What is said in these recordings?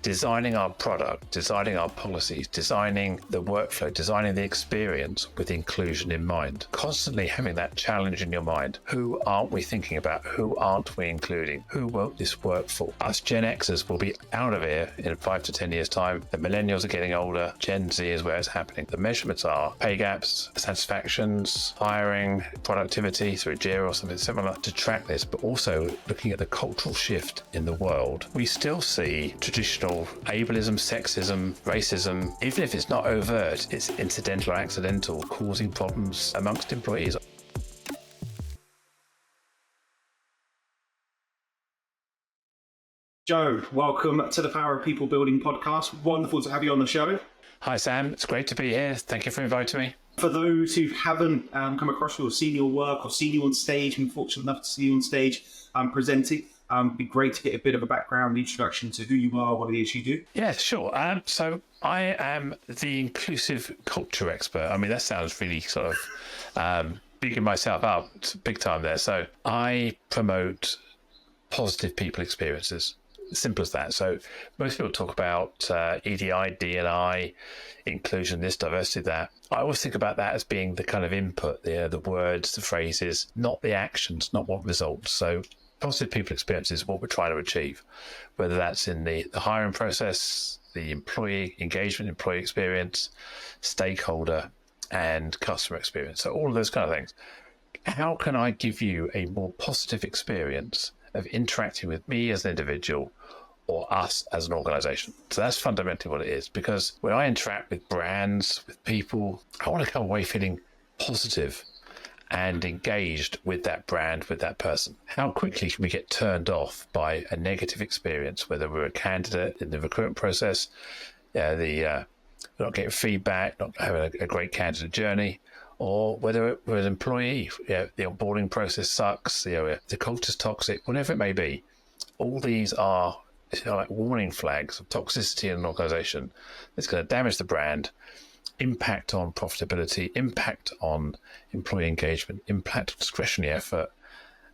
designing our product, designing our policies, designing the workflow, designing the experience with inclusion in mind. Constantly having that challenge in your mind. Who aren't we thinking about? Who aren't we including? Who won't this work for? Us Gen Xers will be out of here in 5 to 10 years' time. The millennials are getting older. Gen Z is where it's happening. The measurements are pay gaps, satisfactions, hiring, productivity through Jira or something similar to track this, but also looking at the cultural shift in the world. We still see traditional ableism, sexism, racism, even if it's not overt, it's incidental or accidental, causing problems amongst employees. Joe, welcome to the Power of People Building podcast. Wonderful to have you on the show. Hi, Sam. It's great to be here. Thank you for inviting me. For those who haven't come across you or seen your work or seen you on stage, I'm fortunate enough to see you on stage presenting. It'd be great to get a bit of a background introduction to who you are, what it is you do. Yeah, sure. So I am the inclusive culture expert. I mean, that sounds really sort of bigging myself up big time there. So I promote positive people experiences. Simple as that. So most people talk about EDI, D&I, inclusion, this, diversity, that. I always think about that as being the kind of input, the words, the phrases, not the actions, not what results. So positive people experiences is what we're trying to achieve, whether that's in the hiring process, the employee engagement, employee experience, stakeholder, and customer experience. So all of those kind of things. How can I give you a more positive experience of interacting with me as an individual or us as an organization? So that's fundamentally what it is, because when I interact with brands, with people, I want to come away feeling positive and engaged with that brand, with that person. How quickly can we get turned off by a negative experience, whether we're a candidate in the recruitment process, we're not getting feedback, not having a great candidate journey, or whether we're an employee, the onboarding process sucks, the culture's toxic, whatever it may be. All these are like warning flags of toxicity in an organization that's going to damage the brand, impact on profitability, impact on employee engagement, impact on discretionary effort,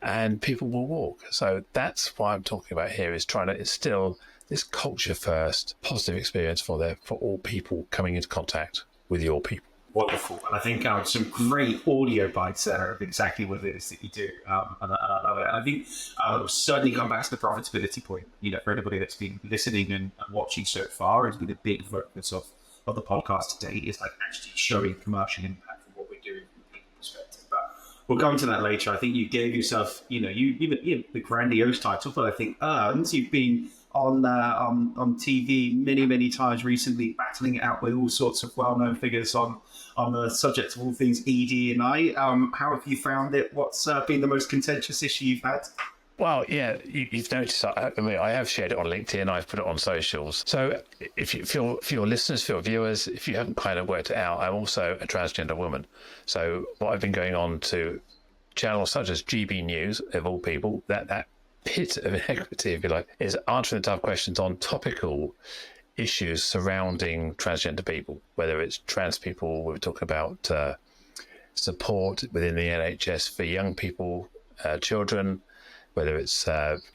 and people will walk. So that's why I'm talking about here, is trying to instill this culture first, positive experience for all people coming into contact with your people. Wonderful. And I think some great audio bites there of exactly what it is that you do. And I love it. And I think I'll certainly come back to the profitability point. For anybody that's been listening and watching so far, it's been a big focus of the podcast today, is like actually showing commercial impact from what we're doing from a people perspective. But we'll go into that later. I think you gave yourself, the grandiose title, but I think once you've been on TV many times recently, battling it out with all sorts of well-known figures on the subject of all things ED&I. How have you found it? What's been the most contentious issue you've had? Well, yeah, you've noticed. I have shared it on LinkedIn. I've put it on socials. So, for your listeners, for your viewers, if you haven't kind of worked it out, I'm also a transgender woman. So, what I've been going on to channels such as GB News, of all people, that pit of inequity, if you like, is answering the tough questions on topical issues surrounding transgender people, whether it's trans people. We're talking about support within the NHS for young people, children, whether it's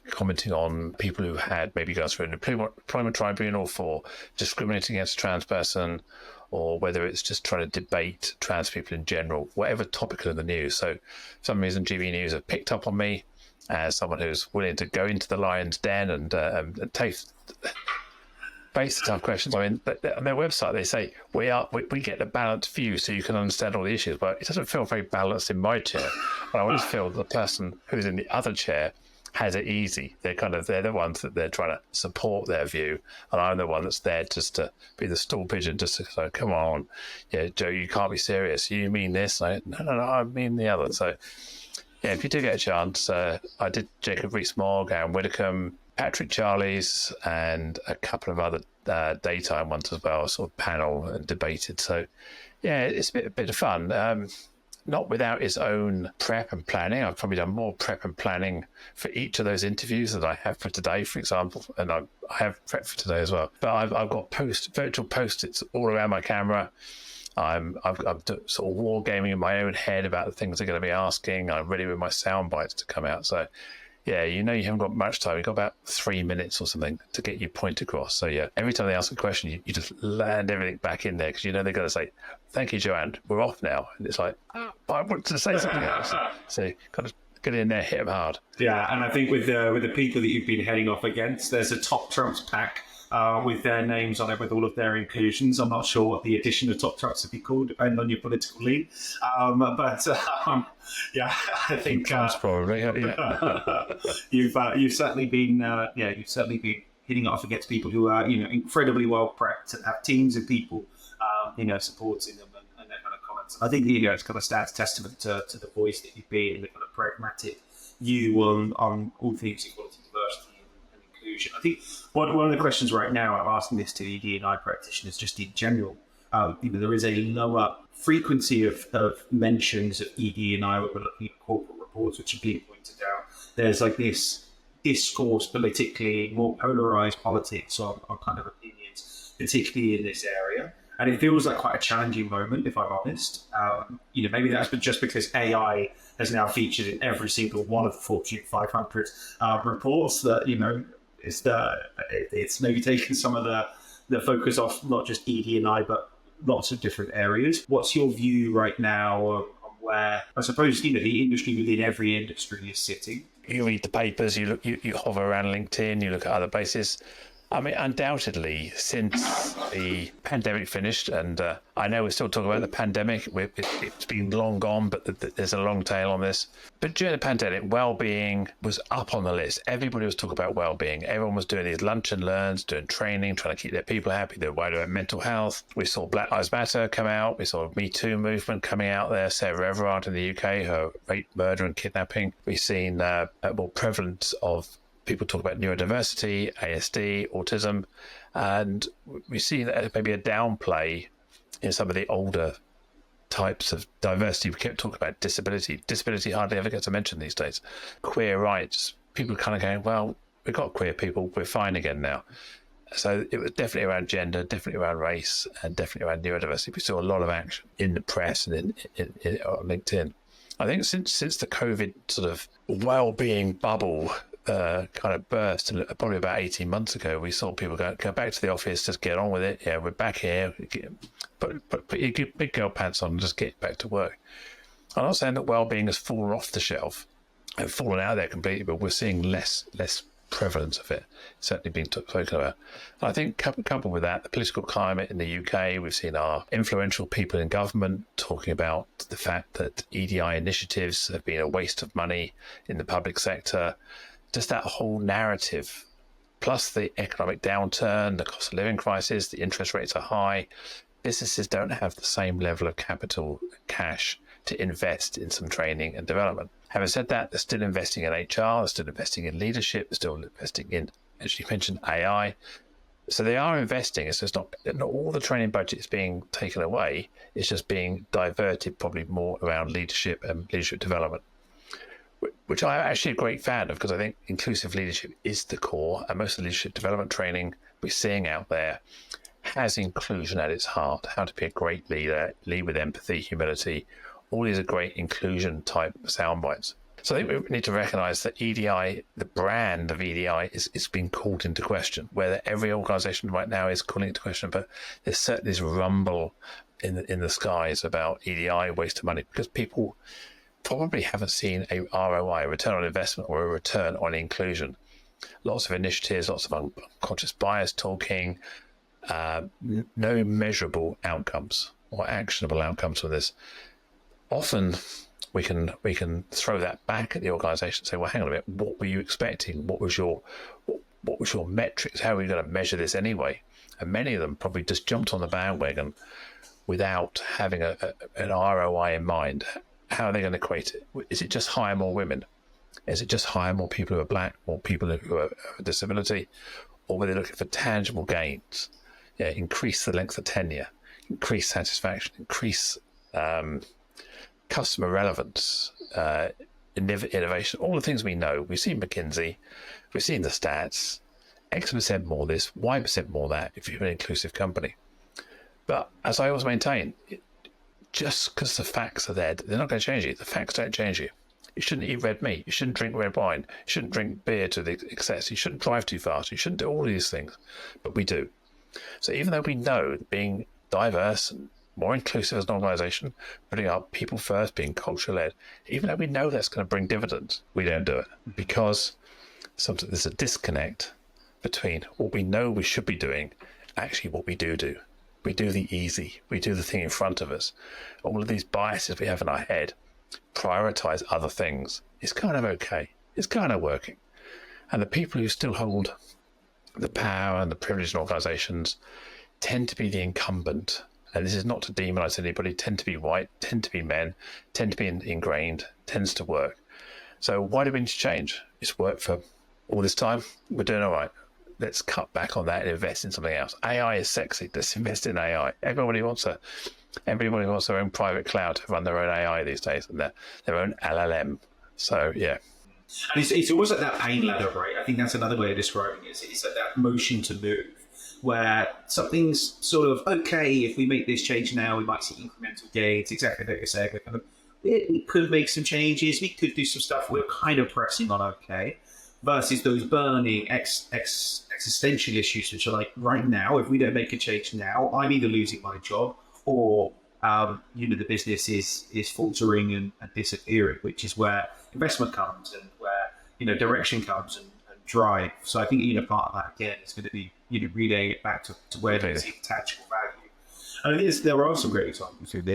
commenting on people who had maybe gone through an employment tribunal for discriminating against a trans person, or whether it's just trying to debate trans people in general, whatever topical in the news. So for some reason, GB News have picked up on me as someone who's willing to go into the lion's den and face the tough questions. I mean, on their website, they say, we get a balanced view so you can understand all the issues, but it doesn't feel very balanced in my chair. And I always feel the person who's in the other chair has it easy. They're the ones that they're trying to support their view, and I'm the one that's there just to be the stool pigeon, just to say, come on, yeah, Joe, you can't be serious. You mean this? No, I mean the other. So, yeah, if you do get a chance, I did Jacob Rees-Mogg, Aaron Widdicombe, Patrick Charlies, and a couple of other daytime ones as well, sort of panel and debated. So, yeah, it's a bit of fun. Not without its own prep and planning. I've probably done more prep and planning for each of those interviews that I have for today, for example, and I have prep for today as well. But I've got virtual post-its all around my camera. I'm sort of war gaming in my own head about the things they're going to be asking. I'm ready with my sound bites to come out. So, yeah, you know you haven't got much time. You've got about 3 minutes or something to get your point across. So yeah, every time they ask a question, you just land everything back in there because you know they're going to say, "Thank you, Joanne. We're off now." And it's like, "Oh, I want to say something else." So kind of get in there, hit them hard. Yeah, and I think with the people that you've been heading off against, there's a top trumps pack with their names on it, with all of their inclusions. I'm not sure what the addition of top trumps would be called, depending on your political lean. Yeah, I think Trumps probably. Yeah. you've certainly been hitting it off against people who are incredibly well prepped and have teams of people supporting them and their kind of comments. I think it's kind of stands testament to the voice that you've been and the kind of pragmatic view on all things equality, diversity, and inclusion. I think one of the questions right now, I'm asking this to ED&I practitioners just in general. There is a lower frequency of mentions of ED&I when we're looking at corporate reports, which are being pointed out. There's like this discourse politically, more polarized politics on kind of opinions, particularly in this area. And it feels like quite a challenging moment, if I'm honest. Maybe that's just because AI has now featured in every single one of the Fortune 500 reports that, it's maybe taken some of the focus off not just ED&I, but lots of different areas. What's your view right now on where, I suppose, the industry within every industry is sitting? You read the papers, you hover around LinkedIn, you look at other places. I mean, undoubtedly, since the pandemic finished, and I know we're still talking about the pandemic, it's been long gone, but there's a long tail on this. But during the pandemic, well-being was up on the list. Everybody was talking about well-being. Everyone was doing these lunch and learns, doing training, trying to keep their people happy. They were worried about mental health. We saw Black Lives Matter come out. We saw Me Too movement coming out there. Sarah Everard in the UK, her rape, murder and kidnapping. We've seen a more prevalence of people talk about neurodiversity, ASD, autism, and we see that maybe a downplay in some of the older types of diversity. We kept talking about disability. Disability hardly ever gets a mention these days. Queer rights, people are kind of going, well, we've got queer people, we're fine again now. So it was definitely around gender, definitely around race, and definitely around neurodiversity. We saw a lot of action in the press and on LinkedIn. I think since the COVID sort of well-being bubble kind of burst, and probably about 18 months ago, we saw people go back to the office, just get on with it. Yeah, we're back here. Put your big girl pants on and just get back to work. I'm not saying that well-being has fallen off the shelf and fallen out there completely, but we're seeing less prevalence of it. It's certainly being spoken about. And I think coupled with that, the political climate in the UK, we've seen our influential people in government talking about the fact that EDI initiatives have been a waste of money in the public sector. Just that whole narrative, plus the economic downturn, the cost of living crisis, the interest rates are high. Businesses don't have the same level of capital cash to invest in some training and development. Having said that, they're still investing in HR, they're still investing in leadership, they're still investing in, as you mentioned, AI. So they are investing. It's just not all the training budget is being taken away. It's just being diverted probably more around leadership and leadership development, which I'm actually a great fan of, because I think inclusive leadership is the core, and most of the leadership development training we're seeing out there has inclusion at its heart. How to be a great leader, lead with empathy, humility. All these are great inclusion type sound bites. So I think we need to recognise that EDI, the brand of EDI, is being called into question. Whether every organisation right now is calling into question, but there's certainly this rumble in the skies about EDI, waste of money, because people probably haven't seen a ROI, a return on investment, or a return on inclusion. Lots of initiatives, lots of unconscious bias talking, no measurable outcomes or actionable outcomes from this. Often we can throw that back at the organisation and say, well, hang on a minute, what were you expecting? What was your metrics? How are we going to measure this anyway? And many of them probably just jumped on the bandwagon without having an ROI in mind. How are they going to equate it? Is it just hire more women? Is it just hire more people who are black, more people who are with disability? Or were they looking for tangible gains? Yeah, increase the length of tenure, increase satisfaction, increase customer relevance, innovation, all the things we know. We've seen McKinsey, we've seen the stats, X% more this, Y% more that, if you're an inclusive company. But as I always maintain, just because the facts are there, they're not going to change you. The facts don't change you. You shouldn't eat red meat. You shouldn't drink red wine. You shouldn't drink beer to the excess. You shouldn't drive too fast. You shouldn't do all these things. But we do. So even though we know that being diverse and more inclusive as an organisation, putting our people first, being culture-led, even though we know that's going to bring dividends, we don't do it because sometimes there's a disconnect between what we know we should be doing, actually what we do. We do the easy. We do the thing in front of us. All of these biases we have in our head prioritise other things. It's kind of okay. It's kind of working. And the people who still hold the power and the privilege in organisations tend to be the incumbent. And this is not to demonise anybody, tend to be white, tend to be men, tend to be ingrained, tends to work. So why do we need to change? It's worked for all this time. We're doing all right. Let's cut back on that and invest in something else. AI is sexy. Let's invest in AI. Everybody wants their own private cloud to run their own AI these days and their own LLM. So, yeah. And it's almost like that pain ladder, right? I think that's another way of describing it. It's like that motion to move, where something's sort of, okay, if we make this change now, we might see incremental gains, exactly like you're saying. We could make some changes, we could do some stuff we're kind of pressing on okay, versus those burning existential issues, which are like, right now, if we don't make a change now, I'm either losing my job or the business is faltering and disappearing, which is where investment comes and where direction comes and drive. So I think part of that again is going to be relaying it back to where there's tangible value. And I think there are some great examples with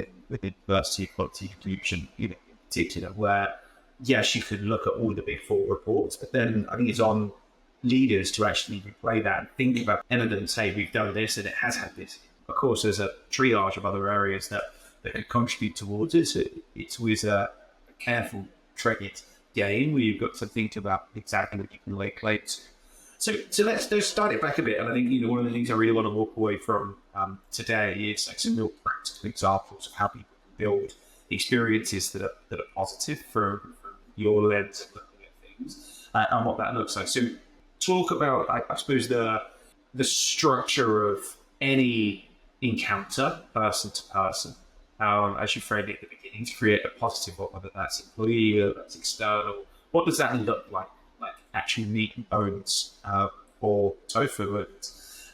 diversity, equality, inclusion, in particular, where yes, you could look at all the big four reports, but then I think it's on leaders to actually replay that and think about evidence. Say we've done this and it has had this. Of course, there's a triage of other areas that could contribute towards it. It's always a careful, treaded game where you've got to think about exactly what you can lay claim to. So let's start it back a bit. And I think one of the things I really want to walk away from today is like some real practical examples of how people build experiences that are positive from your lens of looking at things and what that looks like. So talk about, I suppose, the structure of any encounter, person to person, as you framed it at the beginning, to create a positive one, whether that's employee or that's external. What does that look like? Like actually meat and bones or tofu,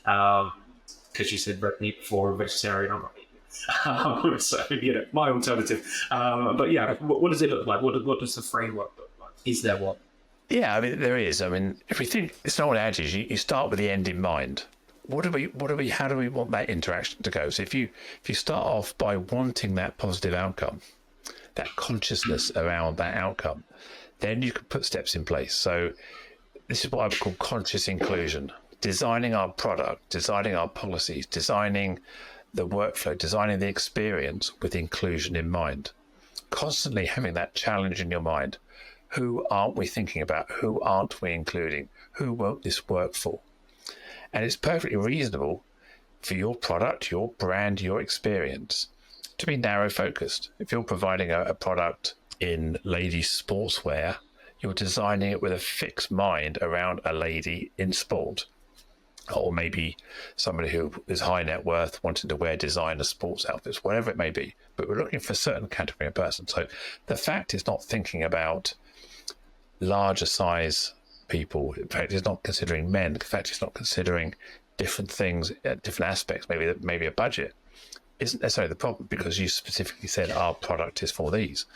because you said red meat before, vegetarian, I'm not meat. So, my alternative. But yeah, what does it look like? What does the framework look like? Is there one? Yeah, I mean, there is. I mean, if we think, it's not an adage, you start with the end in mind. How do we want that interaction to go? So if you start off by wanting that positive outcome, that consciousness around that outcome, then you can put steps in place. So this is what I would call conscious inclusion. Designing our product, designing our policies, designing the workflow, designing the experience with inclusion in mind. Constantly having that challenge in your mind. Who aren't we thinking about? Who aren't we including? Who won't this work for? And it's perfectly reasonable for your product, your brand, your experience to be narrow focused. If you're providing a product in ladies sportswear, you're designing it with a fixed mind around a lady in sport, or maybe somebody who is high net worth wanting to wear designer sports outfits, whatever it may be. But we're looking for a certain category of person. So the fact is not thinking about larger size people. In fact, it's not considering men. In fact, it's not considering different things, different aspects. Maybe a budget isn't necessarily the problem, because you specifically said our product is for these.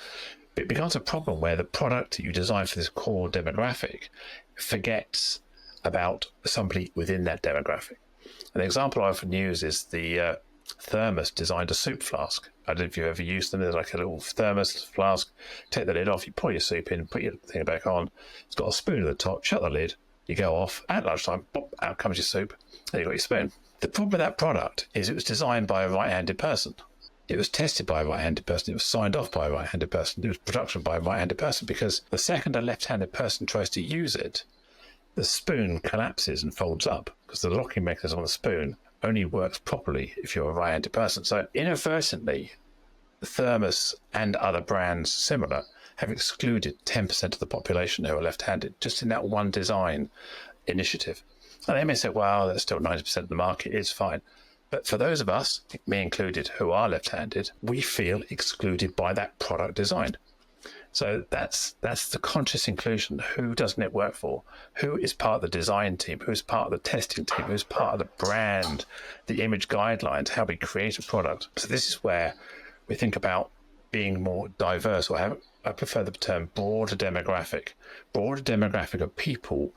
It becomes a problem where the product that you design for this core demographic forgets about somebody within that demographic. An example I often use is the thermos designed a soup flask. I don't know if you've ever used them. There's like a little thermos flask. Take the lid off, you pour your soup in, put your thing back on. It's got a spoon at the top, shut the lid, you go off. At lunchtime, pop, out comes your soup, and you've got your spoon. The problem with that product is it was designed by a right-handed person. It was tested by a right-handed person. It was signed off by a right-handed person. It was production by a right-handed person, because the second a left-handed person tries to use it, the spoon collapses and folds up, because the locking mechanism on the spoon only works properly if you're a right-handed person. So inadvertently, the thermos and other brands similar have excluded 10% of the population who are left-handed just in that one design initiative. And they may say, well, that's still 90% of the market, it's fine. But for those of us, me included, who are left-handed, we feel excluded by that product design. So that's the conscious inclusion. Who doesn't it work for? Who is part of the design team? Who's part of the testing team? Who's part of the brand, the image guidelines, how we create a product? So this is where we think about being more diverse, or I prefer the term broader demographic of people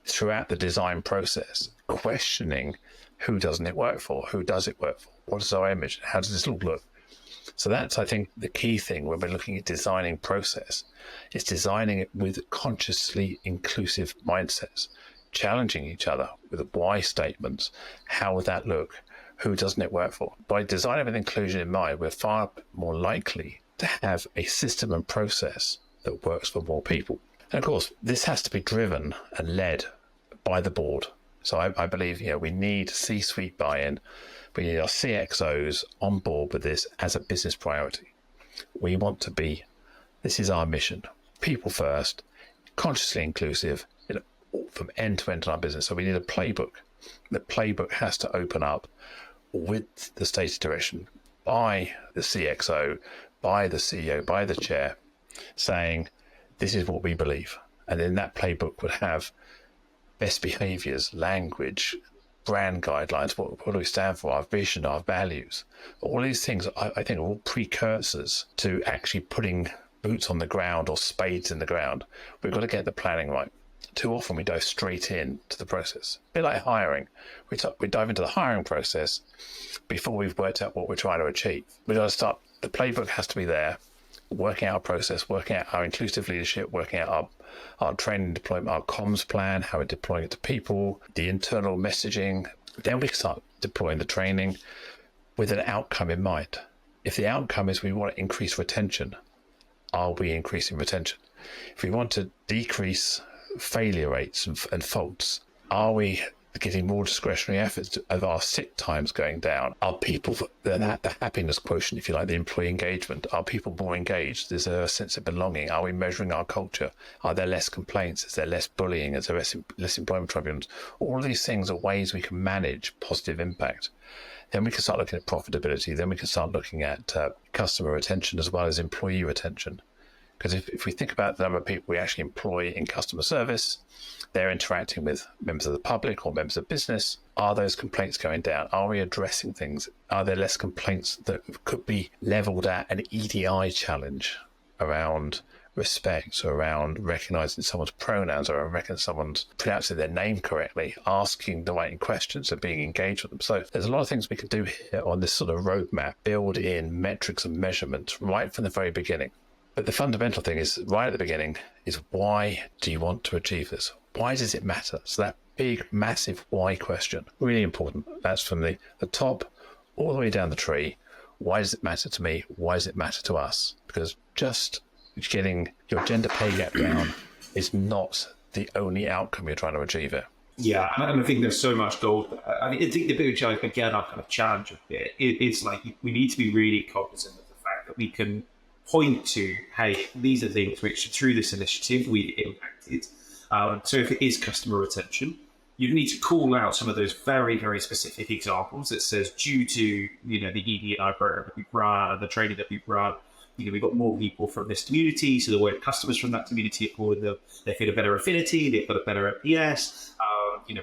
throughout the design process, questioning who doesn't it work for? Who does it work for? What is our image? How does this look? So that's, I think, the key thing when we're looking at designing process. It's designing it with consciously inclusive mindsets, challenging each other with why statements. How would that look? Who doesn't it work for? By designing with inclusion in mind, we're far more likely to have a system and process that works for more people. And of course, this has to be driven and led by the board. So I believe we need C-suite buy-in. We need our CXOs on board with this as a business priority. We want to be, this is our mission, people first, consciously inclusive, from end to end in our business. So we need a playbook. The playbook has to open up with the stated direction by the CXO, by the CEO, by the chair, saying, this is what we believe. And then that playbook would have best behaviors, language, brand guidelines, what do we stand for, our vision, our values. All these things, I think, are all precursors to actually putting boots on the ground or spades in the ground. We've got to get the planning right. Too often we dive straight in to the process. A bit like hiring. We dive into the hiring process before we've worked out what we're trying to achieve. We've got to start, the playbook has to be there, working out our process, working out our inclusive leadership, working out our training deployment, our comms plan, how we're deploying it to people, the internal messaging. Then we start deploying the training with an outcome in mind. If the outcome is we want to increase retention, are we increasing retention? If we want to decrease failure rates and faults, are we getting more discretionary efforts of our sick times going down? Are people, the happiness quotient, if you like, the employee engagement, are people more engaged? Is there a sense of belonging? Are we measuring our culture? Are there less complaints? Is there less bullying? Is there less employment tribunals? All of these things are ways we can manage positive impact. Then we can start looking at profitability. Then we can start looking at customer retention as well as employee retention. Because if we think about the number of people we actually employ in customer service, they're interacting with members of the public or members of business. Are those complaints going down? Are we addressing things? Are there less complaints that could be leveled at an EDI challenge around respect, or around recognizing someone's pronouns, or recognizing someone's pronouncing their name correctly, asking the right questions and being engaged with them? So there's a lot of things we can do here on this sort of roadmap, build in metrics and measurements right from the very beginning. But the fundamental thing is, right at the beginning, is why do you want to achieve this? Why does it matter? So that big, massive why question, really important. That's from the top all the way down the tree. Why does it matter to me? Why does it matter to us? Because just getting your gender pay gap down is not the only outcome you're trying to achieve here. Yeah, and I think there's so much gold there. I think the big challenge, again, our kind of challenge a bit, it's like we need to be really cognizant of the fact that we can point to, hey, these are things which through this initiative we impacted. So if it is customer retention, you need to call out some of those very, very specific examples that says due to the EDI program that we run, the training that we run, we've got more people from this community, so the word customers from that community, they feel a better affinity, they've got a better NPS,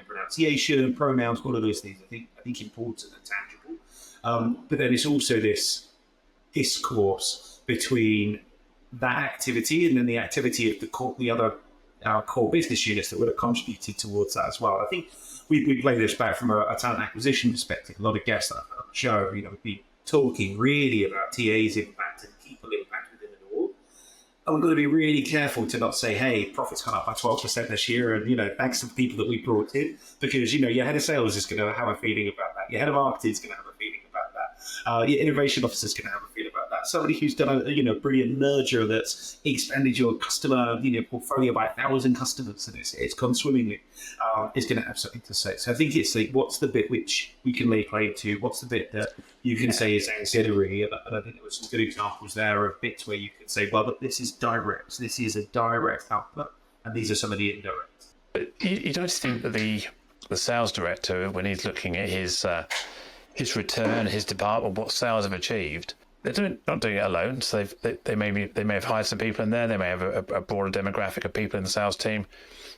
pronunciation, pronouns, all of those things. I think important and tangible. But then it's also this discourse between that activity and then the activity of our core business units that would have contributed towards that as well. I think we play this back from a talent acquisition perspective. A lot of guests on the show, we've been talking really about TA's impact and people impact within an org. And we've got to be really careful to not say, hey, profit's gone up by 12% this year, and thanks to the people that we brought in, because your head of sales is going to have a feeling about that. Your head of marketing is going to have a feeling about that. Your innovation officer is going to have a feeling about that. Somebody who's done a brilliant merger that's expanded your customer portfolio by 1,000 customers and it's gone swimmingly, is going to have something to say. So I think it's like, what's the bit which we can lay claim to? What's the bit that you can say is ancillary? And I think there were some good examples there of bits where you could say, well, but this is direct. This is a direct output, and these are some of the indirect. But you don't think that the sales director, when he's looking at his return, his department, what sales have achieved, not doing it alone. So they may have hired some people in there. They may have a broader demographic of people in the sales team.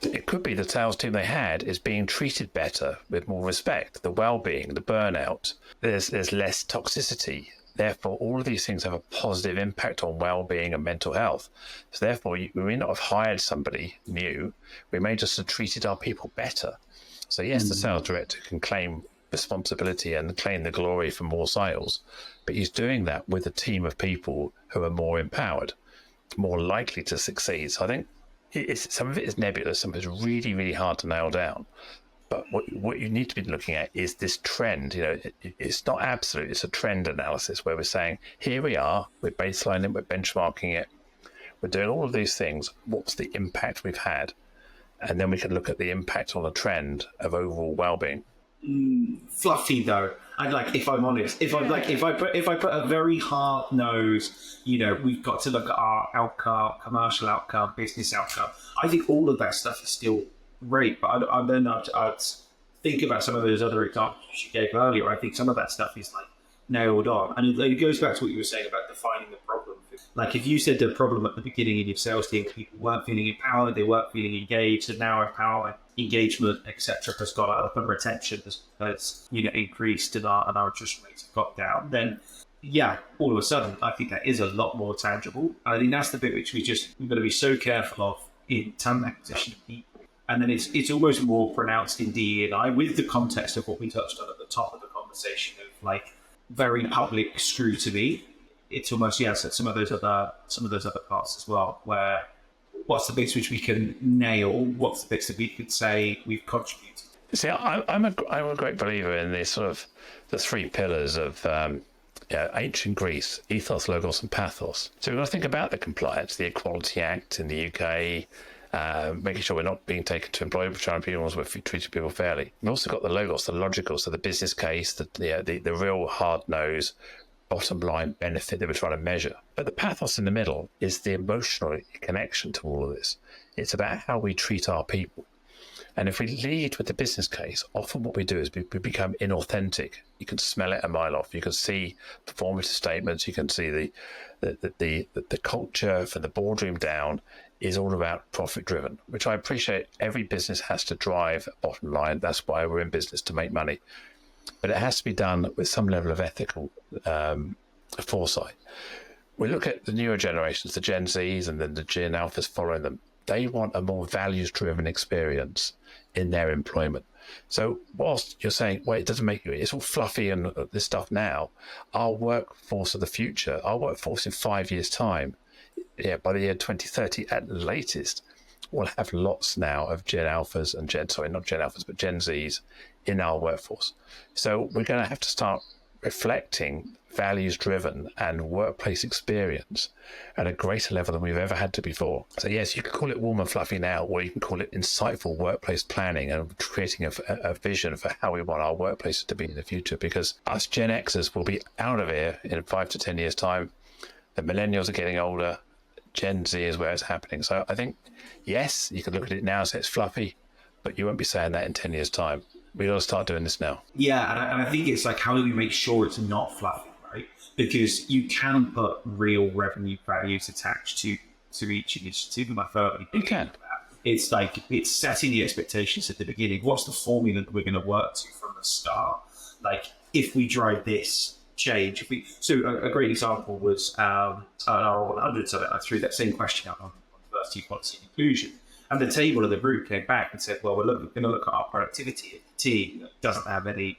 It could be the sales team they had is being treated better with more respect. The well-being, the burnout. There's less toxicity. Therefore, all of these things have a positive impact on well-being and mental health. So therefore, we may not have hired somebody new. We may just have treated our people better. So yes, the sales director can claim responsibility and claim the glory for more sales, but he's doing that with a team of people who are more empowered, more likely to succeed. So I think some of it is nebulous, some of it is really, really hard to nail down. But what you need to be looking at is this trend. It's not absolute, it's a trend analysis where we're saying, here we are, we're baselining, we're benchmarking it, we're doing all of these things. What's the impact we've had? And then we can look at the impact on a trend of overall well-being. Fluffy though, and if I'm honest, if I put a very hard nose, we've got to look at our outcome, commercial outcome, business outcome. I think all of that stuff is still great, but I'd think about some of those other examples you gave earlier. I think some of that stuff is nailed on, and it goes back to what you were saying about defining the problem. If you said the problem at the beginning in your sales team, people weren't feeling empowered, they weren't feeling engaged, and now empowerment, engagement, etc., has got up, and retention has increased, and our attrition rates have got down. Then, all of a sudden, I think that is a lot more tangible. I think that's the bit which we've got to be so careful of in talent acquisition of people. And then it's almost more pronounced in D&I with the context of what we touched on at the top of the conversation of very public scrutiny. It's almost so some of those other parts as well, where what's the bits which we can nail, what's the bits that we could say we've contributed. See, I'm a great believer in this sort of the three pillars of ancient Greece: ethos, logos, and pathos. So we've got to think about the compliance, the Equality Act in the UK. Making sure we're not being taken to employ, trying people, we're treating people fairly. We've also got the logos, the logical, so the business case, the real hard nose, bottom line benefit that we're trying to measure. But the pathos in the middle is the emotional connection to all of this. It's about how we treat our people. And if we lead with the business case, often what we do is we become inauthentic. You can smell it a mile off. You can see performative statements. You can see the culture from the boardroom down is all about profit driven, which I appreciate. Every business has to drive a bottom line. That's why we're in business, to make money. But it has to be done with some level of ethical foresight. We look at the newer generations, the Gen Zs and then the Gen Alphas following them. They want a more values-driven experience in their employment. So whilst you're saying, well, it doesn't make you, it's all fluffy and this stuff now, our workforce of the future, our workforce in 5 years' time, by the year 2030 at the latest, we'll have lots now of Gen Alphas and Gen Zs in our workforce. So we're going to have to start reflecting values-driven and workplace experience at a greater level than we've ever had to before. So yes, you can call it warm and fluffy now, or you can call it insightful workplace planning and creating a vision for how we want our workplaces to be in the future, because us Gen Xers will be out of here in 5 to 10 years' time. The millennials are getting older. Gen Z is where it's happening. So I think, yes, you can look at it now and say it's fluffy, but you won't be saying that in 10 years' time. We got to start doing this now. Yeah, and I think it's how do we make sure it's not fluffy, right? Because you can put real revenue values attached to each initiative, and I firmly believe you can. It's it's setting the expectations at the beginning. What's the formula that we're going to work to from the start? If we drive this change, so a great example was our 100 summit. I threw that same question out on diversity, equality, and inclusion. And the table of the group came back and said, well, we're going to look at our productivity of the team that doesn't have any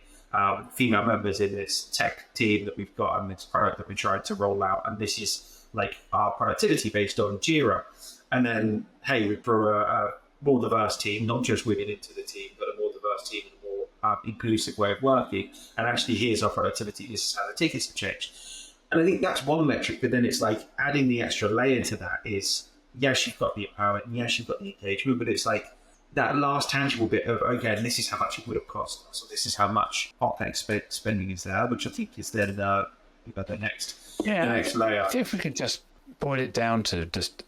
female members in this tech team that we've got and this product that we're trying to roll out. And this is our productivity based on Jira. And then, hey, we brought a more diverse team, not just women into the team, but a more diverse team and a more inclusive way of working. And actually, here's our productivity. This is how the tickets have changed. And I think that's one metric, but then it's adding the extra layer to that is, yes, you've got the empowerment, and yes, you've got the engagement, but it's that last tangible bit of, okay, this is how much it would have cost us, so this is how much OpEx spending is there, which I think is then the next layer. If we could just boil it down to just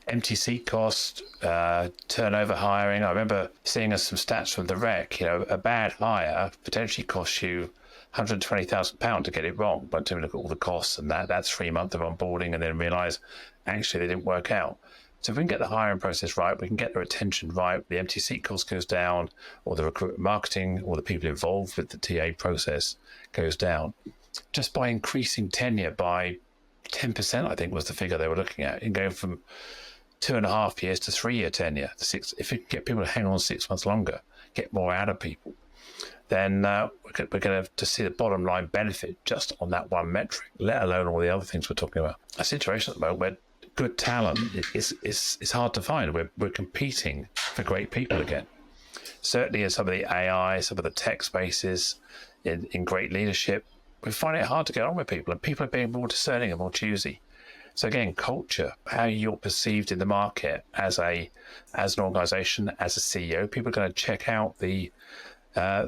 empty seat cost, turnover hiring. I remember seeing some stats from the rec. A bad hire potentially costs you £120,000 to get it wrong. But to look at all the costs and that's 3 months of onboarding, and then realise actually they didn't work out. So if we can get the hiring process right, we can get the retention right, the empty seat cost goes down, or the recruitment marketing, or the people involved with the TA process goes down. Just by increasing tenure by 10%, I think was the figure they were looking at, in going from 2.5 years to 3 year tenure. If we can get people to hang on 6 months longer, get more out of people, then we're going to see the bottom line benefit just on that one metric, let alone all the other things we're talking about. A situation at the moment where good talent is hard to find. We're competing for great people again. Certainly in some of the AI, some of the tech spaces, in great leadership, we find it hard to get on with people, and people are being more discerning and more choosy. So again, culture, how you're perceived in the market as an organization, as a CEO, people are going to check out the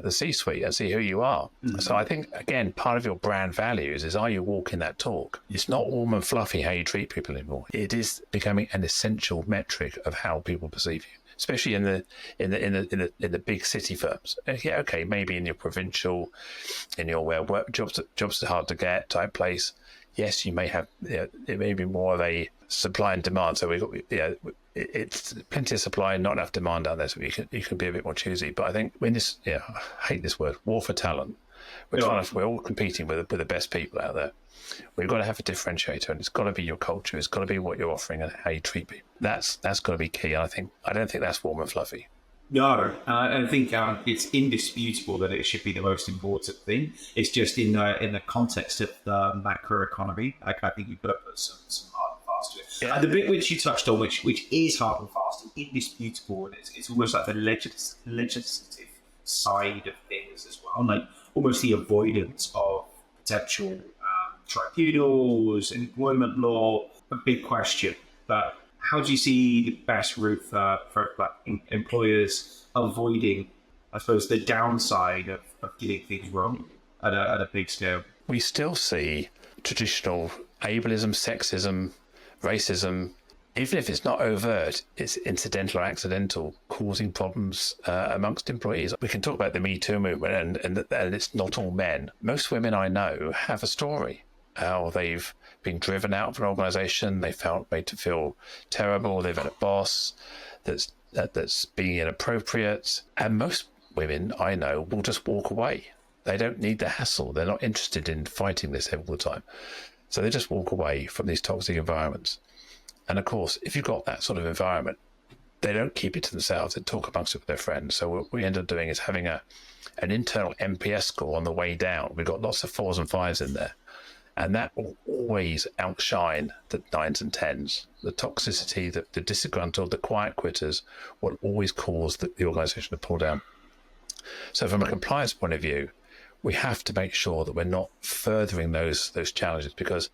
C-suite and see who you are. Mm-hmm. So I think, again, part of your brand values is, are you walking that talk? It's not warm and fluffy how you treat people anymore. It is becoming an essential metric of how people perceive you, especially in the big city firms. Yeah, okay, maybe in your provincial, in your where work jobs are hard to get type place. Yes, you may have, it may be more of a supply and demand. So it's plenty of supply, not enough demand out there. So you can be a bit more choosy. But I think when this, I hate this word, war for talent. We're all competing with the best people out there. We've got to have a differentiator, and it's got to be your culture. It's got to be what you're offering and how you treat people. That's got to be key. And I don't think that's warm and fluffy. No, I think it's indisputable that it should be the most important thing. It's just in the context of the macro economy. I think you've got to put some hard and fast to it. Yeah. And the bit which you touched on, which is hard and fast and indisputable, and it's almost like the legislative side of things as well, like almost the avoidance of potential tribunals, employment law, a big question. But how do you see the best route for employers avoiding, I suppose, the downside of getting things wrong at a big scale? We still see traditional ableism, sexism, racism, even if it's not overt, it's incidental or accidental, causing problems amongst employees. We can talk about the Me Too movement, and it's not all men. Most women I know have a story, how they've been driven out of an organisation, they felt made to feel terrible, they've had a boss that's being inappropriate, and most women I know will just walk away. They don't need the hassle. They're not interested in fighting this all the time. So they just walk away from these toxic environments. And of course, if you've got that sort of environment, they don't keep it to themselves. They talk amongst it with their friends. So what we end up doing is having an internal NPS score on the way down. We've got lots of 4s and 5s in there. And that will always outshine the 9s and 10s. The toxicity, the disgruntled, the quiet quitters will always cause the organisation to pull down. So from a compliance point of view, we have to make sure that we're not furthering those challenges, because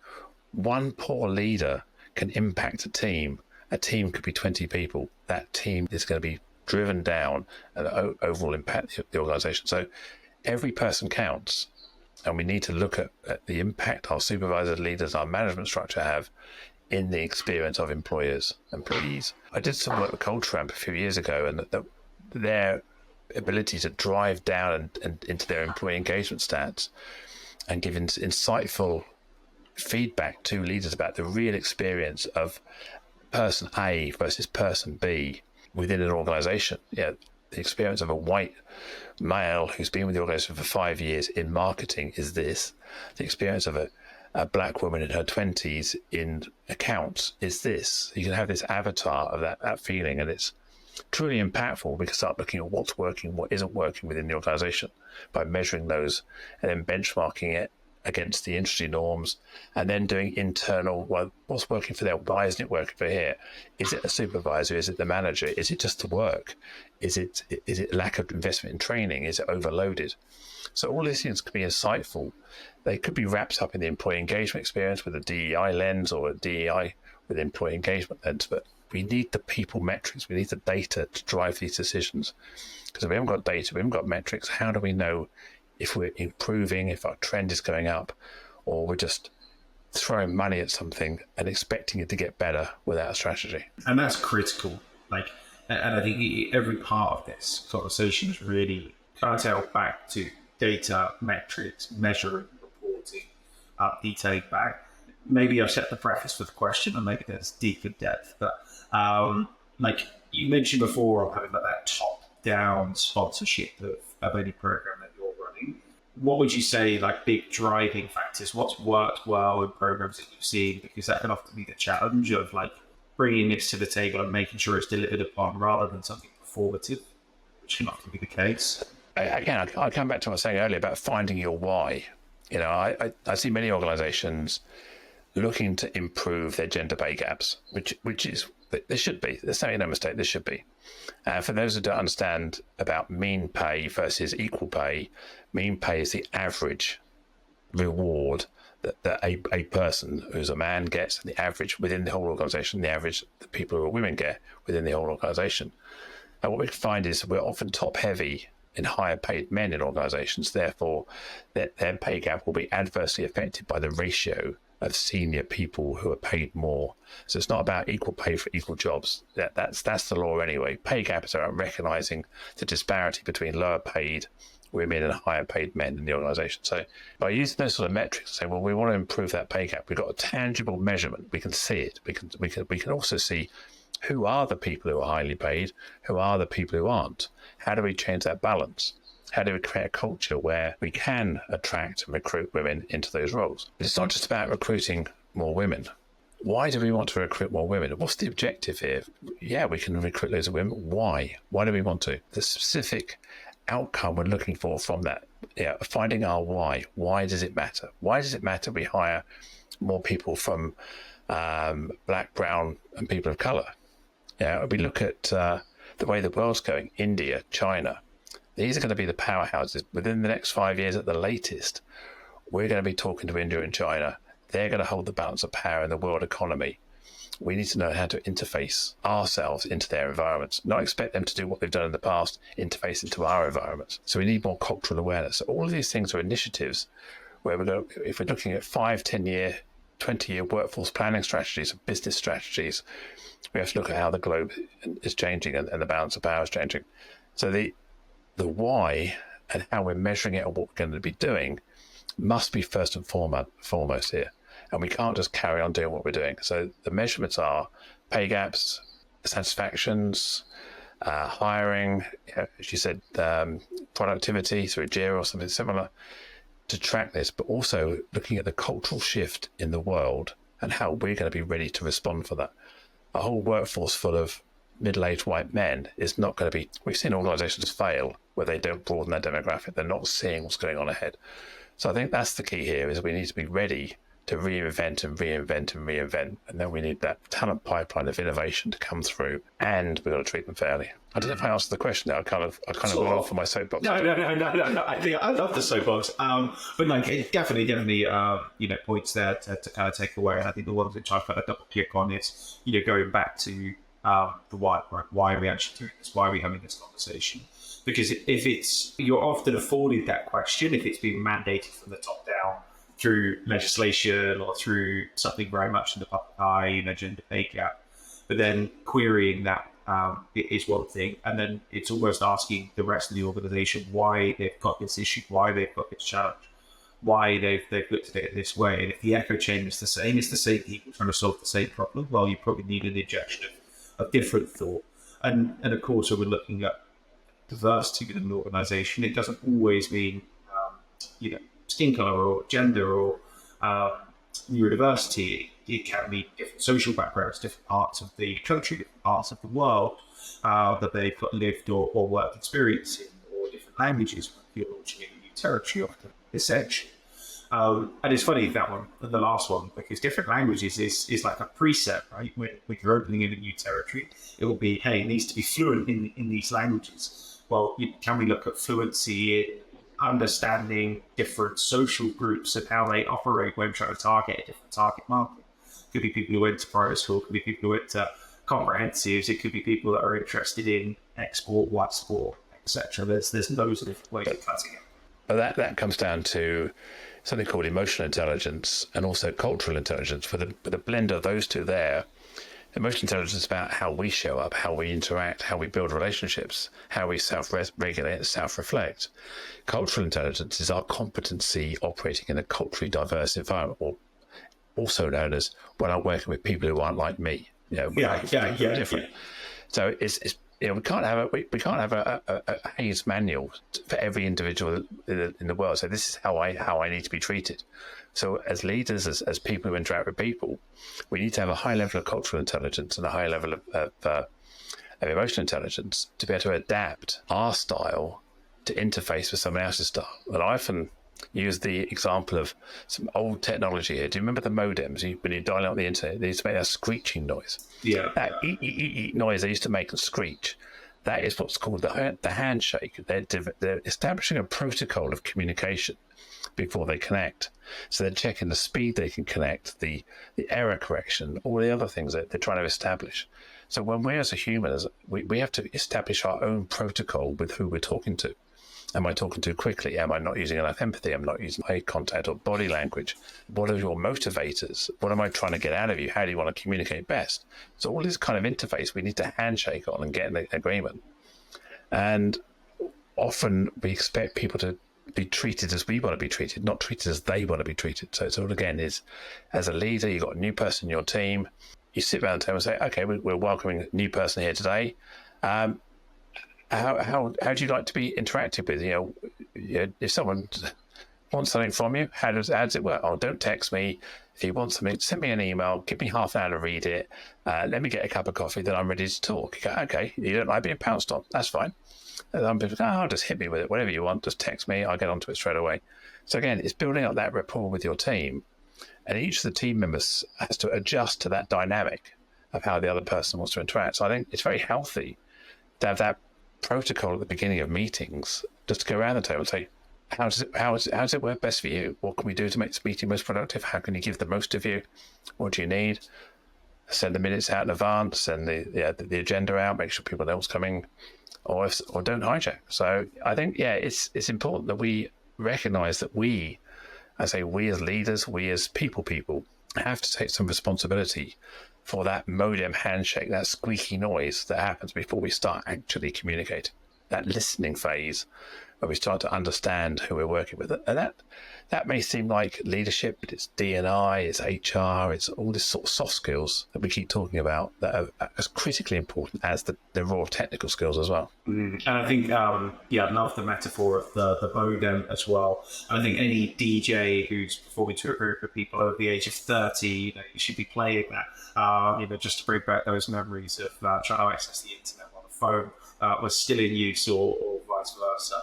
one poor leader can impact a team. A team could be 20 people. That team is going to be driven down and overall impact the organisation. So every person counts. And we need to look at the impact our supervisors, leaders, our management structure have in the experience of employees. I did some work with Culture Amp a few years ago, and their ability to drive down and into their employee engagement stats and give insightful feedback to leaders about the real experience of person A versus person B within an organisation. The experience of a white male who's been with the organisation for 5 years in marketing is this. The experience of a black woman in her 20s in accounts is this. You can have this avatar of that feeling, and it's truly impactful. We can start looking at what's working, what isn't working within the organisation by measuring those and then benchmarking it against the industry norms, and then doing internal, what's working for there? Why isn't it working for here? Is it a supervisor? Is it the manager? Is it just the work? Is it lack of investment in training? Is it overloaded? So all these things could be insightful. They could be wrapped up in the employee engagement experience with a DEI lens, or a DEI with employee engagement lens. But we need the people metrics. We need the data to drive these decisions. Because if we haven't got data, we haven't got metrics, how do we know if we're improving, if our trend is going up, or we're just throwing money at something and expecting it to get better without a strategy. And that's critical. And I think every part of this conversation is really tail back to data, metrics, measuring, reporting, detailing back. Maybe I'll set the preface for the question, and maybe there's deeper depth. But you mentioned before, of having that top-down sponsorship of any program that you're running. What would you say, big driving factors? What's worked well in programs that you've seen? Because that can often be the challenge of bringing this to the table and making sure it's delivered upon rather than something performative, which can often be the case. Again, I come back to what I was saying earlier about finding your why. I see many organizations looking to improve their gender pay gaps, which is, there should be. There's no mistake, there should be. For those who don't understand about mean pay versus equal pay, mean pay is the average reward that a person who's a man gets, the average within the whole organization, the average that people who are women get within the whole organization. And what we find is we're often top heavy in higher paid men in organizations, therefore their pay gap will be adversely affected by the ratio of senior people who are paid more. So it's not about equal pay for equal jobs. That's the law anyway. Pay gap is about recognizing the disparity between lower paid women and higher paid men in the organization. So by using those sort of metrics, say, well, we want to improve that pay gap. We've got a tangible measurement. We can see it. We can also see who are the people who are highly paid, who are the people who aren't. How do we change that balance? How do we create a culture where we can attract and recruit women into those roles? But it's not just about recruiting more women. Why do we want to recruit more women? What's the objective here? Yeah, we can recruit loads of women. Why? Why do we want to? The specific outcome we're looking for from that, finding our why. Why does it matter? Why does it matter we hire more people from black, brown, and people of colour? We look at the way the world's going, India, China. These are going to be the powerhouses. Within the next 5 years at the latest, we're going to be talking to India and China. They're going to hold the balance of power in the world economy. We need to know how to interface ourselves into their environments, not expect them to do what they've done in the past, interface into our environments. So we need more cultural awareness. So all of these things are initiatives where if we're looking at 5, 10-year, 20-year workforce planning strategies and business strategies, we have to look at how the globe is changing and the balance of power is changing. So the why and how we're measuring it and what we're going to be doing must be first and foremost here. And we can't just carry on doing what we're doing. So the measurements are pay gaps, satisfactions, hiring, as you said, productivity through Jira or something similar to track this, but also looking at the cultural shift in the world and how we're going to be ready to respond for that. A whole workforce full of middle-aged white men is not going to be... We've seen organizations fail where they don't broaden their demographic. They're not seeing what's going on ahead. So I think that's the key here, is we need to be ready to reinvent and reinvent and reinvent. And then we need that talent pipeline of innovation to come through, and we've got to treat them fairly. I don't know if I answered the question now. I kind of went off on my soapbox. No. I think I love the soapbox. But no, definitely, points there to kind of take away. And I think the ones which I kind of double click on is, going back to the why, right? Why are we actually doing this? Why are we having this conversation? Because if you're often afforded that question, if it's been mandated from the top down through legislation or through something very much in the public eye, gender pay gap, but then querying that is one thing, and then it's almost asking the rest of the organisation why they've got this issue, why they've got this challenge, why they've looked at it this way. And if the echo chamber is the same, it's the same people trying to solve the same problem, well, you probably need an injection of different thought. And of course, when we're looking at diversity within an organisation, it doesn't always mean skin colour or gender or neurodiversity. It can be different social backgrounds, different parts of the country, different parts of the world that they've got lived or work experience in, or different languages. If you're launching a new territory, often essential. And it's funny, that one, the last one, because different languages is like a preset, right? When you're opening in a new territory, it will be, hey, it needs to be fluent in these languages. Well, can we look at fluency in understanding different social groups and how they operate when trying to target a different target market? It could be people who went to private school, it could be people who went to comprehensives, it could be people that are interested in export, white sport, etc. There's loads of different ways of cutting it. But that comes down to something called emotional intelligence and also cultural intelligence. With a blend of those two there, emotional intelligence is about how we show up, how we interact, how we build relationships, how we self-regulate and self-reflect. Cultural intelligence is our competency operating in a culturally diverse environment, or also known as when I'm working with people who aren't like me. Different. So it's we can't have a Hayes manual for every individual in the world. So this is how I need to be treated. So as leaders, as people who interact with people, we need to have a high level of cultural intelligence and a high level of emotional intelligence to be able to adapt our style to interface with someone else's style. And I often use the example of some old technology here. Do you remember the modems? When you dial out the internet, they used to make that screeching noise. Yeah. That noise they used to make and screech. That is what's called the handshake. They're establishing a protocol of communication before they connect. So they're checking the speed they can connect, the error correction, all the other things that they're trying to establish. So when we as a human, we have to establish our own protocol with who we're talking to. Am I talking too quickly? Am I not using enough empathy? Am I not using eye contact or body language? What are your motivators? What am I trying to get out of you? How do you want to communicate best? So all this kind of interface we need to handshake on and get an agreement. And often we expect people to be treated as we want to be treated, not treated as they want to be treated. So it's all, again, is as a leader, you've got a new person in your team. You sit around the table and say, okay, we're welcoming a new person here today. How do you like to be interacted with? If someone wants something from you, how does it work? Oh, don't text me. If you want something, send me an email. Give me half an hour to read it. Let me get a cup of coffee. Then I'm ready to talk. You go, okay, you don't like being pounced on. That's fine. And I'm just hit me with it. Whatever you want, just text me. I'll get onto it straight away. So again, it's building up that rapport with your team, and each of the team members has to adjust to that dynamic of how the other person wants to interact. So I think it's very healthy to have that protocol at the beginning of meetings, just to go around the table and say, how does it work best for you? What can we do to make this meeting most productive? How can you give the most of you? What do you need? Send the minutes out in advance, send the agenda out, make sure people know what's coming, or don't hijack. So I think it's important that we recognize that we as leaders, we as people have to take some responsibility for that modem handshake, that squeaky noise that happens before we start actually communicating, that listening phase where we start to understand who we're working with. And that may seem like leadership, but it's D&I, it's HR, it's all this sort of soft skills that we keep talking about that are as critically important as the raw technical skills as well. And I think, I love the metaphor of the modem as well. And I think any DJ who's performing to a group of people over the age of 30, you should be playing that, just to bring back those memories of trying to access the internet while the phone was still in use or vice versa.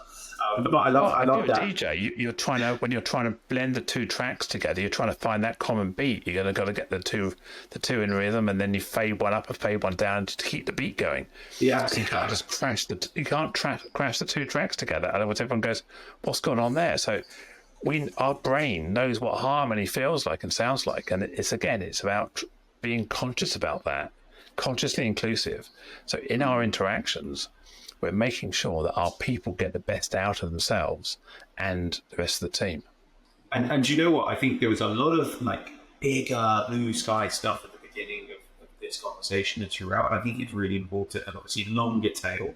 But I love that. DJ, when you're trying to blend the two tracks together, you're trying to find that common beat. You're got to get the two in rhythm, and then you fade one up and fade one down to keep the beat going. Yeah, so you can't just crash the two tracks together. Otherwise, everyone goes, "What's going on there?" So our brain knows what harmony feels like and sounds like, and it's about being conscious about that, consciously inclusive. So in our interactions, we're making sure that our people get the best out of themselves and the rest of the team. And you know what? I think there was a lot of bigger blue sky stuff at the beginning of this conversation and throughout. I think it's really important, and obviously longer tail,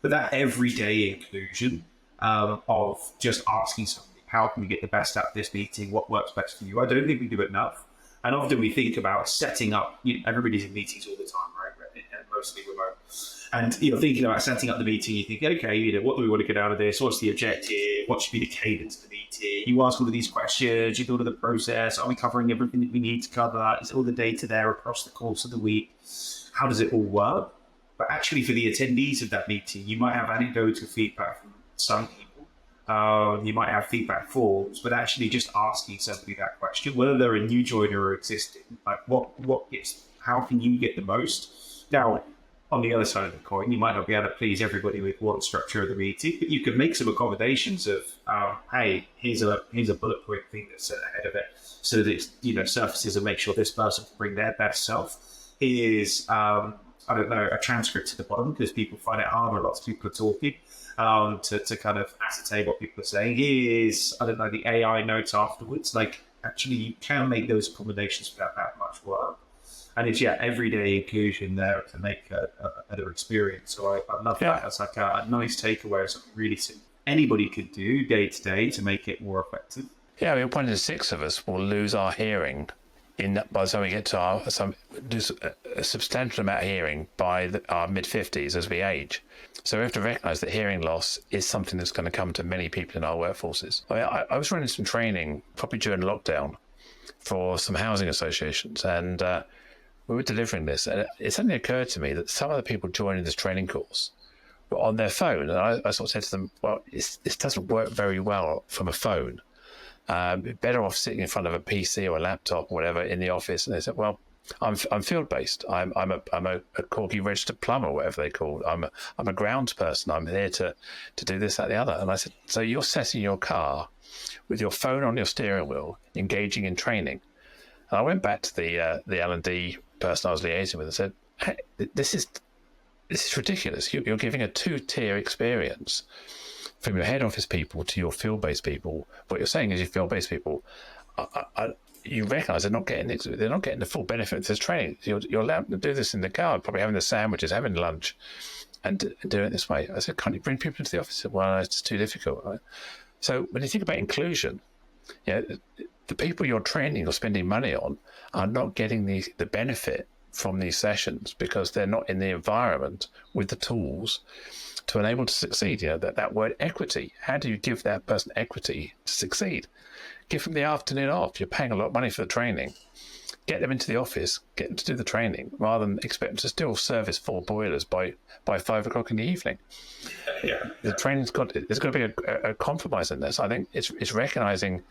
but that everyday inclusion of just asking somebody, how can we get the best out of this meeting? What works best for you? I don't think we do it enough. And often we think about setting up, everybody's in meetings all the time, right? And mostly remote. And thinking about setting up the meeting, you think, okay, what do we want to get out of this? What's the objective? What should be the cadence of the meeting? You ask all of these questions, you go to the process. Are we covering everything that we need to cover? Is all the data there across the course of the week? How does it all work? But actually, for the attendees of that meeting, you might have anecdotal feedback from some people. You might have feedback forms, but actually just asking somebody that question, whether they're a new joiner or existing, how can you get the most? Now, on the other side of the coin, you might not be able to please everybody with one structure of the meeting, but you can make some accommodations of, hey, here's a bullet point thing that's ahead of it, so that it's surfaces and make sure this person can bring their best self. Here's I don't know, a transcript to the bottom because people find it hard when lots of people are talking to kind of ascertain what people are saying. Here's, I don't know, the AI notes afterwards. Like, actually, you can make those accommodations without that much work. And it's, everyday inclusion there to make a better experience. So I love that. It's like a nice takeaway. Something really anybody could do day to day to make it more effective. Yeah, I mean, 1 in 6 of us will lose our hearing by the time we get to lose a substantial amount of hearing by our mid-50s as we age. So we have to recognise that hearing loss is something that's going to come to many people in our workforces. I was running some training probably during lockdown for some housing associations, and we were delivering this, and it suddenly occurred to me that some of the people joining this training course were on their phone, and I sort of said to them, well, this doesn't work very well from a phone. Better off sitting in front of a PC or a laptop or whatever in the office. And they said, well, I'm field based. I'm a Corgi registered plumber, whatever they call it. I'm a grounds person. I'm here to do this, that, the other. And I said, so you're sitting in your car with your phone on your steering wheel, engaging in training. And I went back to the L&D person I was liaising with and said, hey, this is ridiculous. You're giving a 2-tier experience from your head office people to your field-based people. What you're saying is your field-based people, you recognise they're not getting the full benefit of this training. You're allowed to do this in the car, probably having the sandwiches, having lunch, and doing it this way. I said, can't you bring people into the office? Well, it's too difficult. Right? So when you think about inclusion, the people you're training or spending money on are not getting the benefit from these sessions because they're not in the environment with the tools to enable to succeed. That word equity. How do you give that person equity to succeed? Give them the afternoon off. You're paying a lot of money for the training. Get them into the office, get them to do the training, rather than expect them to still service 4 boilers by 5 o'clock in the evening. Yeah. The training's there's got to be a compromise in this. I think it's recognising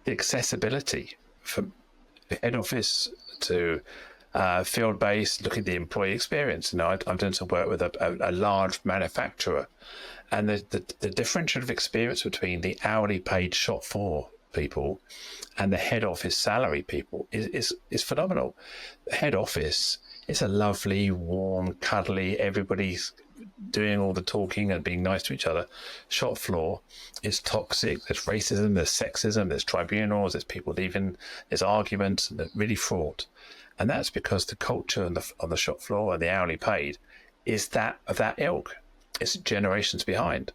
the accessibility from head office to field-based, look at the employee experience. I'm doing some work with a large manufacturer, and the differential of experience between the hourly paid shop floor people and the head office salary people is phenomenal. The head office is a lovely, warm, cuddly, everybody's doing all the talking and being nice to each other. Shop floor is toxic. There's racism, there's sexism, there's tribunals, there's people leaving, there's arguments, and they're really fraught. And that's because the culture on the shop floor and the hourly paid is of that ilk. It's generations behind.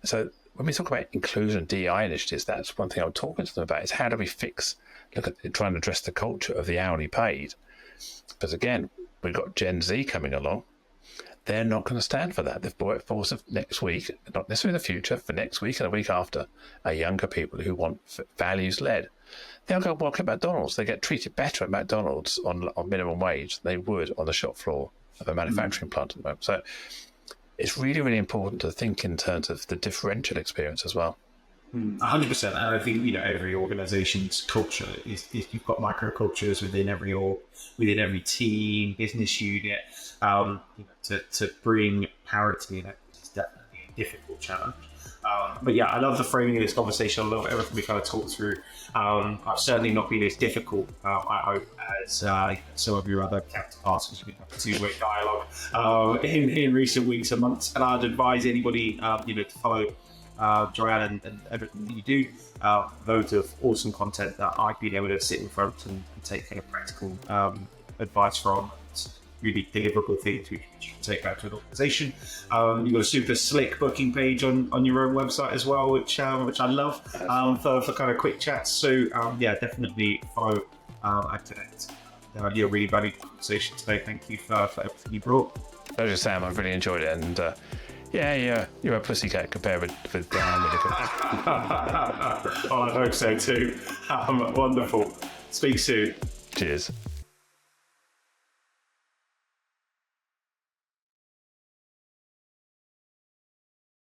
So when we talk about inclusion and DEI initiatives, that's one thing I'm talking to them about, is how do we look at trying to address the culture of the hourly paid. Because again, we've got Gen Z coming along. They're not going to stand for that. The workforce of next week, not necessarily the future, for next week and the week after, are younger people who want values-led. They'll go work at McDonald's. They get treated better at McDonald's on minimum wage than they would on the shop floor of a manufacturing plant at the moment. So it's really, really important to think in terms of the differential experience as well. 100%. And I think, every organization's culture is you've got microcultures within every team, business unit. To bring parity in it is definitely a difficult challenge. But I love the framing of this conversation. I love everything we kind of talked through. I've certainly not been as difficult, I hope, as some of your other counterparts, because we've had a two-way dialogue in recent weeks and months. And I'd advise anybody, to follow Joanne and everything that you do. Loads of awesome content that I've been able to sit in front and take kind of practical advice from. Really deliverable things which you can take back to an organization. You've got a super slick booking page on your own website as well, which I love for kind of quick chats. So definitely follow Activate. You're really valued conversation today. Thank you for everything you brought. Pleasure, Sam. I've really enjoyed it, and you're a pussycat compared with Dan. I hope so too. Wonderful. Speak soon. Cheers.